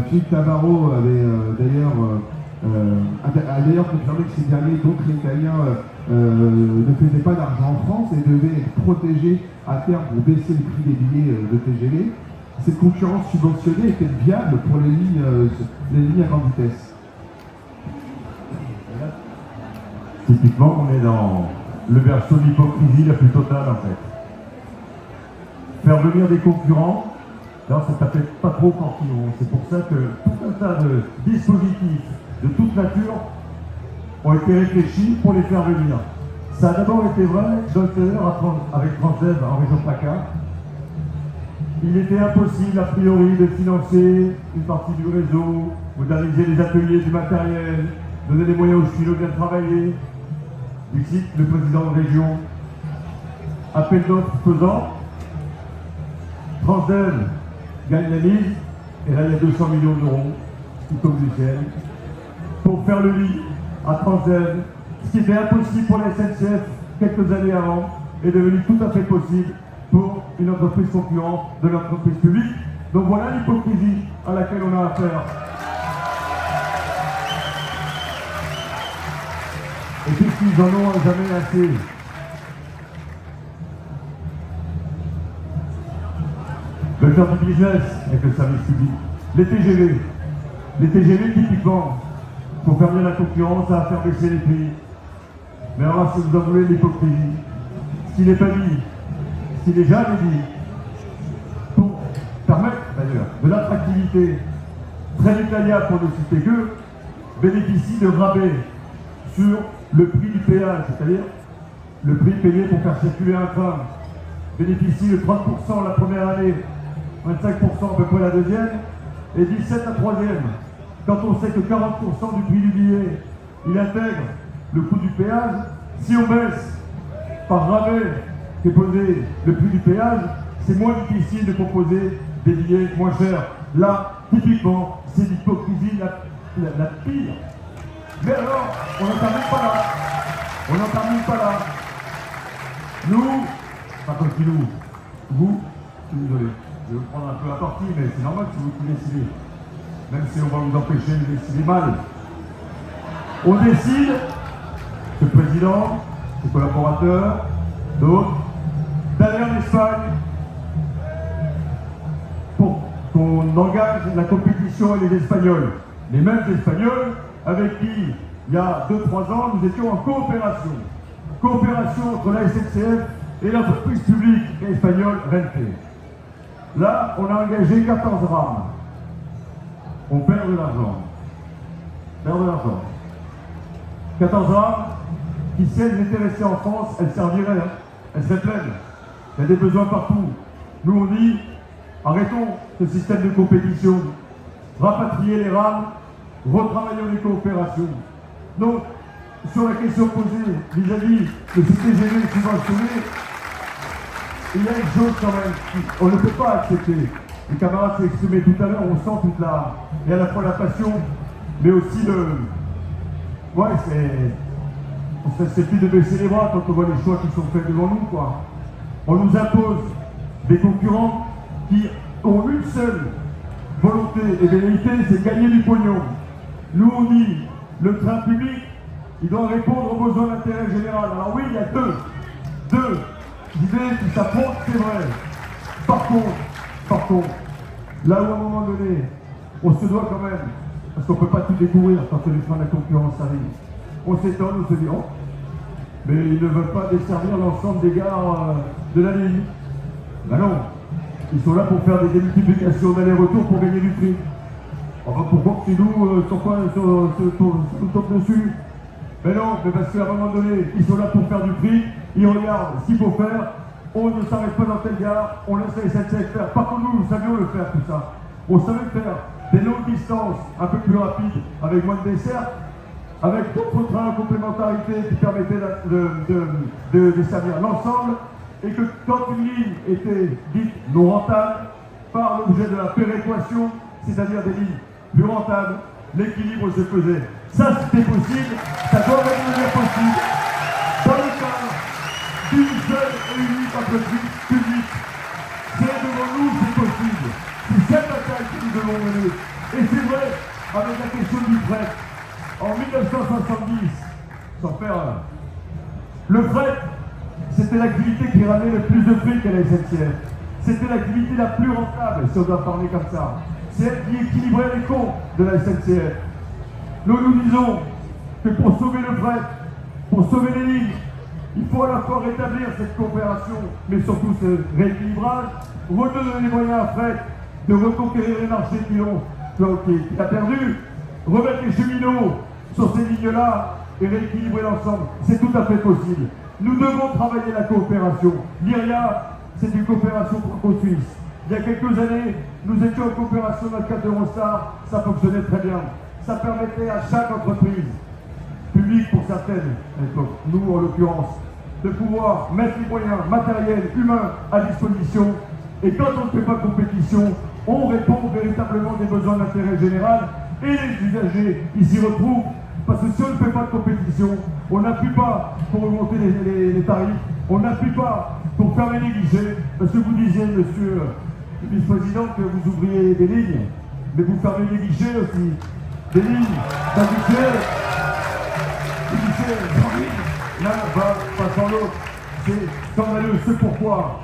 Philippe Tabarot avait d'ailleurs confirmé que ces derniers, donc les Italiens, ne faisaient pas d'argent en France et devaient être protégés à terme pour baisser le prix des billets de TGV. Cette concurrence subventionnée était viable pour les lignes à grande vitesse. Typiquement, on est dans le berceau de l'hypocrisie la plus totale en fait. Faire venir des concurrents, alors ça ne fait pas trop portillon. C'est pour ça que tout un tas de dispositifs de toute nature ont été réfléchis pour les faire venir. Ça a d'abord été vrai avec Transdev en région PACA. Il était impossible a priori de financer une partie du réseau, moderniser les ateliers du matériel, donner les moyens aux cheminots de bien travailler. Dixit, le président de région, appel d'offres faisant, Transdev gagne la mise, et là il y a 200 millions d'euros qui tombent du ciel pour faire le lit à Transdev. Ce qui était impossible pour la SNCF quelques années avant est devenu tout à fait possible pour une entreprise concurrente de l'entreprise publique. Donc voilà l'hypocrisie à laquelle on a affaire. Et puisqu'ils en ont jamais assez, de faire du business avec le service public. Les TGV typiquement, pour faire bien la concurrence, ça va faire baisser les prix. Mais alors là, si vous en voulez l'hypocrisie, ce qui n'est pas dit, ce qui n'est jamais dit, pour permettre d'ailleurs de l'attractivité, très Italia pour ne citer que, bénéficie de rabais sur le prix du péage, c'est-à-dire le prix payé pour faire circuler un train, bénéficie de 30% la première année, 25% à peu près la deuxième, et 17% la troisième. Quand on sait que 40% du prix du billet, il intègre le coût du péage, si on baisse par rabais qui est posé le prix du péage, c'est moins difficile de proposer des billets moins chers. Là, typiquement, c'est l'hypocrisie la pire. Mais alors, on n'en termine pas là. On n'en termine pas là. Nous, pas comme si nous, vous, je suis désolé, je vais vous prendre un peu à partie, mais c'est normal que c'est vous qui décidez. Même si on va vous empêcher de décider mal. On décide, ce président, ses collaborateurs, d'autres, d'aller en Espagne pour qu'on engage la compétition avec les Espagnols. Les mêmes Espagnols avec qui, il y a 2-3 ans, nous étions en coopération. Coopération entre la SNCF et l'entreprise publique espagnole Renfe. Là, on a engagé 14 rames. On perd de l'argent. Perd de l'argent. 14 rames qui, si elles étaient restées en France, elles serviraient. Hein. Elles seraient pleines. Il y a des besoins partout. Nous, on dit, arrêtons ce système de compétition. Rapatrier les rames, retravaillons les coopérations. Donc, sur la question posée vis-à-vis de ce TGV subventionné, il y a une chose quand même qu'on ne peut pas accepter. Les camarades s'est exprimé tout à l'heure, on sent toute la... et à la fois la passion, mais aussi le... Ouais, c'est plus de baisser les bras quand on voit les choix qui sont faits devant nous, quoi. On nous impose des concurrents qui ont une seule volonté et velléité, c'est gagner du pognon. Nous, on dit, le train public, il doit répondre aux besoins d'intérêt général. Alors oui, il y a deux idées qui s'affrontent, c'est vrai. Par contre, là où à un moment donné, on se doit quand même, parce qu'on ne peut pas tout découvrir quand les freins de la concurrence arrivent, on s'étonne, on se dit, oh, mais ils ne veulent pas desservir l'ensemble des gares de la ligne. Ben non, ils sont là pour faire des démultiplications d'aller-retour pour gagner du prix. Enfin, pourquoi que c'est nous, sur quoi nous tombe dessus? Mais non, mais parce qu'à un moment donné, ils sont là pour faire du prix, ils regardent ce qu'il faut faire, on ne s'arrête pas dans telle gare, on laisse la SNCF faire. Par contre, nous savions le faire, tout ça. On savait faire des longues distances un peu plus rapides, avec moins de desserts, avec d'autres trains en complémentarité qui permettaient de desservir l'ensemble, et que quand une ligne était dite non rentable, par l'objet de la péréquation, c'est-à-dire des lignes plus rentables, l'équilibre se faisait. Ça, c'était possible, ça doit devenir possible, dans le cadre d'une seule et unique entreprise publique. C'est devant nous, c'est possible. C'est cette bataille que nous devons mener. Et c'est vrai, avec la question du fret, en 1970, sans faire... le fret, c'était l'activité qui ramenait le plus de fric à la SNCF. C'était l'activité la plus rentable, si on doit parler comme ça. C'est elle qui équilibrait les comptes de la SNCF. Nous disons que pour sauver le fret, pour sauver les lignes, il faut à la fois rétablir cette coopération, mais surtout ce rééquilibrage, redonner les moyens à fret de reconquérir les marchés qu'il a perdus, remettre les cheminots sur ces lignes-là et rééquilibrer l'ensemble. C'est tout à fait possible. Nous devons travailler la coopération. L'IRIA, c'est une coopération franco-suisse. Il y a quelques années, nous étions en coopération dans le cadre d'Eurostar, ça fonctionnait très bien. Ça permettait à chaque entreprise, publique pour certaines à l'époque, nous en l'occurrence, de pouvoir mettre les moyens matériels, humains à disposition. Et quand on ne fait pas compétition, on répond véritablement des besoins d'intérêt général et les usagers, ils s'y retrouvent. Parce que si on ne fait pas de compétition, on n'appuie pas pour augmenter les tarifs, on n'appuie pas pour fermer les guichets. Parce que vous disiez, monsieur le vice-président, que vous ouvriez des lignes, mais vous fermez les guichets aussi. Des lignes, d'un guichet, des guichets, sans ligne, l'un va pas sans l'autre. C'est scandaleux, c'est pourquoi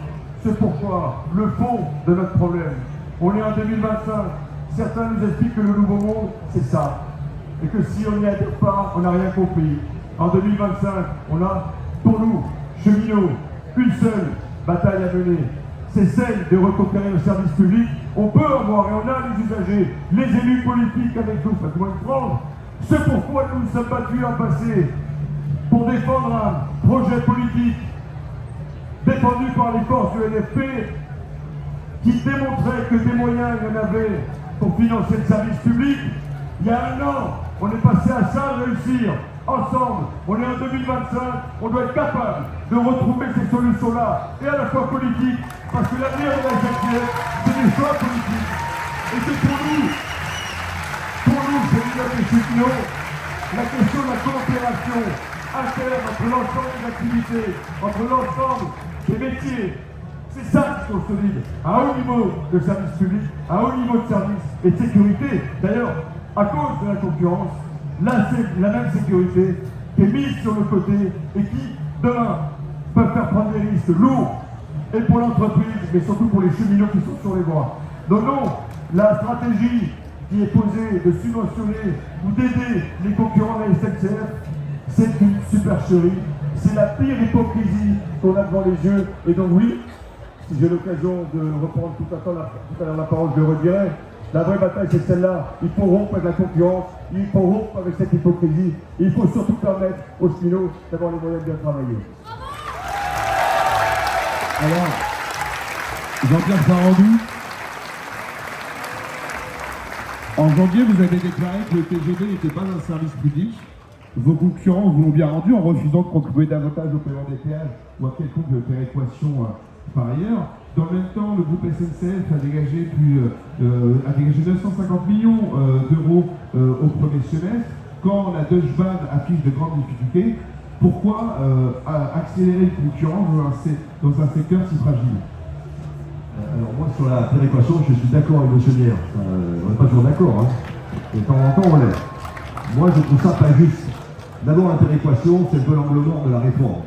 le fond de notre problème. On est en 2025, certains nous expliquent que le nouveau monde, c'est ça. Et que si on n'y adhère pas, on n'a rien compris. En 2025, on a, pour nous, cheminots, une seule bataille à mener. C'est celle de reconquérir le service public. On peut avoir, et on a les usagers, les élus politiques avec nous, pas loin de prendre. C'est pourquoi nous nous sommes battus en passé pour défendre un projet politique défendu par les forces du LFP qui démontrait que des moyens il y en avait pour financer le service public. Il y a un an, on est passé à ça, réussir ensemble. On est en 2025, on doit être capable de retrouver ces solutions-là, et à la fois politiques, parce que l'avenir de la SNCF, c'est des choix politiques. Et c'est pour nous, c'est les cheminots, la question de la coopération interne entre l'ensemble des activités, entre l'ensemble des métiers. C'est ça qui consolide un haut niveau de service public, un haut niveau de service et de sécurité. D'ailleurs, à cause de la concurrence, la même sécurité qui est mise sur le côté et qui, demain, peuvent faire prendre des risques lourds, et pour l'entreprise, mais surtout pour les cheminots qui sont sur les voies. Donc non, la stratégie qui est posée de subventionner ou d'aider les concurrents de la SNCF, c'est une supercherie. C'est la pire hypocrisie qu'on a devant les yeux. Et donc oui, si j'ai l'occasion de reprendre tout à l'heure la parole, je le redirai. La vraie bataille, c'est celle-là. Il faut rompre avec la concurrence, il faut rompre avec cette hypocrisie. Et il faut surtout permettre aux cheminots d'avoir les moyens de bien travailler. Alors, Jean-Pierre Farandou, en janvier, vous avez déclaré que le TGV n'était pas un service public. Vos concurrents vous l'ont bien rendu en refusant de contribuer davantage au paiement des péages ou à quelconque péréquation par ailleurs. Dans le même temps, le groupe SNCF a dégagé 950 millions d'euros au premier semestre. Quand la Deutsche Bahn affiche de grandes difficultés, pourquoi accélérer une concurrence dans un secteur si fragile? Alors moi, sur la péréquation, je suis d'accord avec M. Nier. On n'est pas toujours d'accord, hein. De temps en temps, on l'est. Moi, je trouve ça pas juste. D'abord, la péréquation, c'est un peu l'angle mort de la réforme.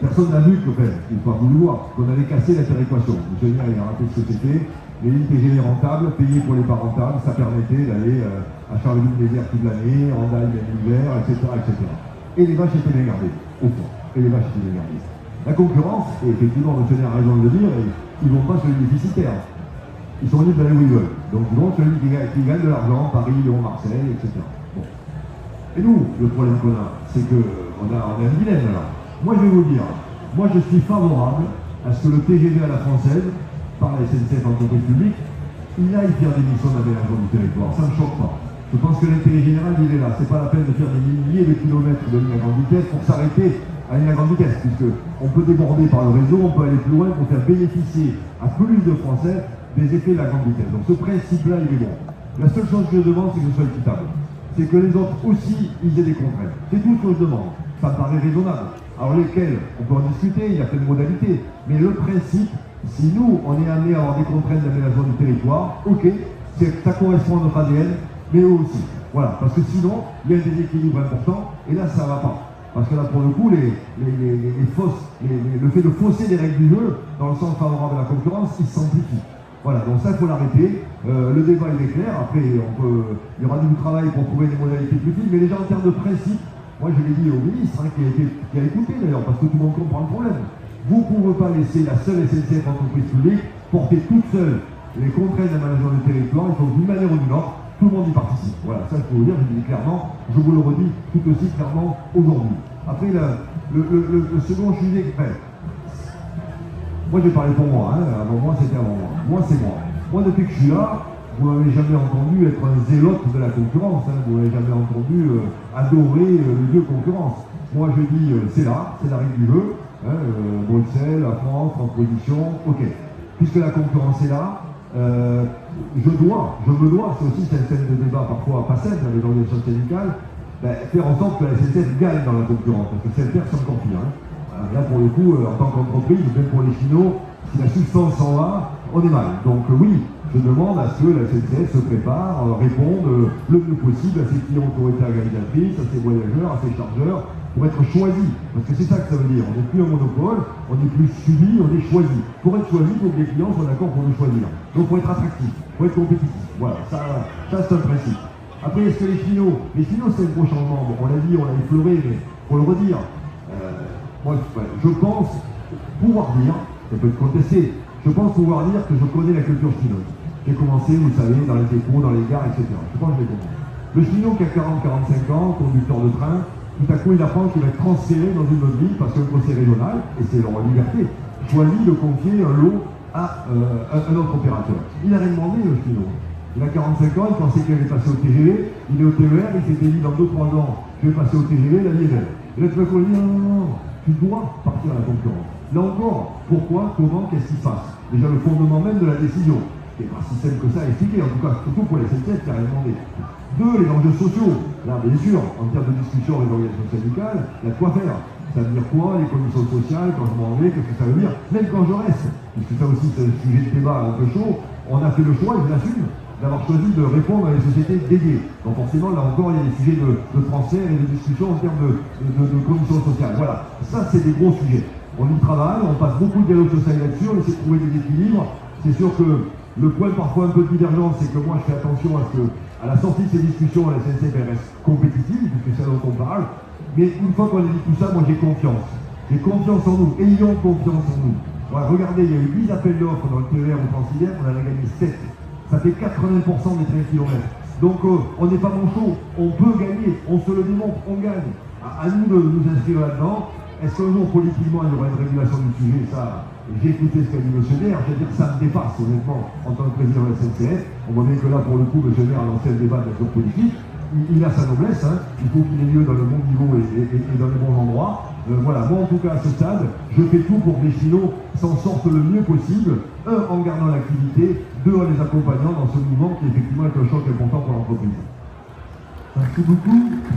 Personne n'a vu qu'en fait, il faut pas voulu voir, qu'on allait casser la péréquation. M. Nier, il a rappelé ce que c'était. Les lignes TGV rentables, payées pour les pas rentables, ça permettait d'aller à Charleville-Mézières toute l'année, en Daille l'hiver, etc., etc. Et les vaches étaient bien gardées, au fond. Et les vaches étaient bien gardées. La concurrence, et effectivement, M. Nier a raison de le dire, ils ne vont pas sur les déficitaires. Ils sont libres d'aller où ils veulent. Donc ils vont sur les qui gagnent de l'argent, Paris, Lyon, Marseille, etc. Bon. Et nous, le problème qu'on a, c'est qu'on a un dilemme là. Moi, je vais vous dire, moi je suis favorable à ce que le TGV à la française, par la SNCF entreprise publique, il aille faire des missions d'aménagement du territoire. Ça ne me choque pas. Je pense que l'intérêt général, il est là. C'est pas la peine de faire des milliers de kilomètres de ligne à grande vitesse pour s'arrêter à une à grande vitesse, puisqu'on peut déborder par le réseau, on peut aller plus loin pour faire bénéficier à plus de Français des effets de la grande vitesse. Donc ce principe-là, il est bon. La seule chose que je demande, c'est que ce soit équitable. C'est que les autres aussi, ils aient des contraintes. C'est tout ce que je demande. Ça me paraît raisonnable. Alors lesquelles, on peut en discuter, il y a plein de modalités. Mais le principe, si nous, on est amené à avoir des contraintes d'aménagement du territoire, ok, Ça correspond à notre ADN, mais eux aussi. Voilà, parce que sinon, il y a un déséquilibre important, et là, ça ne va pas. Parce que là, pour le coup, le fait de fausser les règles du jeu, dans le sens favorable à la concurrence, il s'amplifie. Voilà, donc ça, il faut l'arrêter. Le débat, il est clair. Après, il y aura du travail pour trouver des modalités plus fines, mais déjà en termes de principe, moi, je l'ai dit au ministre, hein, qui a écouté d'ailleurs, parce que tout le monde comprend le problème. Vous ne pouvez pas laisser la seule SNCF entreprise publique porter toute seule les contraintes d'aménagement du territoire. Il faut d'une manière ou d'une autre, tout le monde y participe. Voilà, ça, je peux vous dire, je le dis clairement, je vous le redis tout aussi clairement aujourd'hui. Après, le second sujet, moi, j'ai parlé pour moi, hein. Avant moi, c'était avant moi. Moi, c'est moi. Moi, depuis que je suis là, vous n'avez jamais entendu être un zélote de la concurrence, hein. Vous n'avez jamais entendu adorer le dieu concurrence. Moi, je dis, c'est là, c'est la règle du jeu. Hein, Bruxelles, la France, transposition, ok. Puisque la concurrence est là, je me dois, c'est aussi cette scène de débat parfois pas simple avec l'organisation syndicale, faire en sorte que la SNCF gagne dans la concurrence, parce que si elle perd, c'est encore pire. Hein. Là, pour le coup, en tant qu'entreprise, même pour les finaux, si la substance s'en va, on est mal. Donc oui, je demande à ce que la SNCF se prépare, réponde le mieux possible à ses clients autorités organisatrices, à ses voyageurs, à ses chargeurs, pour être choisi. Parce que c'est ça que ça veut dire. On n'est plus un monopole, on n'est plus subi, on est choisi. Pour être choisi, il faut que les clients soient d'accord pour nous choisir. Donc il faut être attractif, il faut être compétitif. Voilà, ça c'est un principe. Après, est-ce que les finaux c'est un gros changement. Bon, on l'a dit, on l'a effleuré, mais pour le redire, moi, je pense pouvoir dire, ça peut être contesté, je pense pouvoir dire que je connais la culture chinoise. J'ai commencé, vous savez, dans les dépôts, dans les gares, etc. Je pense que je l'ai compris. Le chinois qui a 40-45 ans, conducteur de train, tout à coup il apprend qu'il va être transféré dans une autre ville parce qu'un conseil régional, et c'est leur liberté, choisit de confier un lot à un autre opérateur. Il n'a rien demandé, le chinois. Il a 45 ans, il pensait qu'il allait passer au TGV, il est au TER, il s'était dit dans 2-3 ans, je vais passer au TGV, la vie est belle. Et là, tu vas dire non, tu dois partir à la concurrence. Là encore, pourquoi, comment, qu'est-ce qui se passe? Déjà le fondement même de la décision, qui n'est pas si simple que ça à expliquer, en tout cas, surtout pour les SNCF qui a rien demandé. 2, les enjeux sociaux. Là, bien sûr, en termes de discussion avec l'organisation syndicale, il y a de quoi faire. Ça veut dire quoi, les conditions sociales, quand je m'en vais, qu'est-ce que ça veut dire? Même quand je reste, puisque ça aussi c'est un sujet de débat un peu chaud, on a fait le choix, et je l'assume, d'avoir choisi de répondre à des sociétés dédiées. Donc forcément, là encore, il y a des sujets de transfert et de discussion en termes de conditions sociales. Voilà, ça c'est des gros sujets. On y travaille, on passe beaucoup de dialogue social là-dessus, on essaie de trouver des équilibres. C'est sûr que le point parfois un peu de divergence, c'est que moi je fais attention à ce que, à la sortie de ces discussions, la SNCF reste compétitive, puisque c'est là dont on parle. Mais une fois qu'on a dit tout ça, moi j'ai confiance. J'ai confiance en nous, ayons confiance en nous. Voilà, regardez, il y a eu 10 appels d'offres dans le TER ou Transilien, on en a gagné 7. Ça fait 80% des 13 km. Donc on n'est pas manchot, on peut gagner, on se le démontre, on gagne. À nous de nous inscrire là-dedans. Est-ce qu'un jour politiquement il y aura une régulation du sujet? Ça, j'ai écouté ce qu'a dit M. Maire, je veux dire que ça me dépasse honnêtement en tant que président de la SNCF. On voit bien que là pour le coup M. Maire a lancé un débat de nature politique. Il a sa noblesse, hein. Il faut qu'il ait lieu dans le bon niveau et dans les bons endroits. Voilà, moi en tout cas à ce stade, je fais tout pour que les Chinois s'en sortent le mieux possible, en gardant l'activité, 2 en les accompagnant dans ce mouvement qui effectivement est un choc important pour l'entreprise. Merci beaucoup.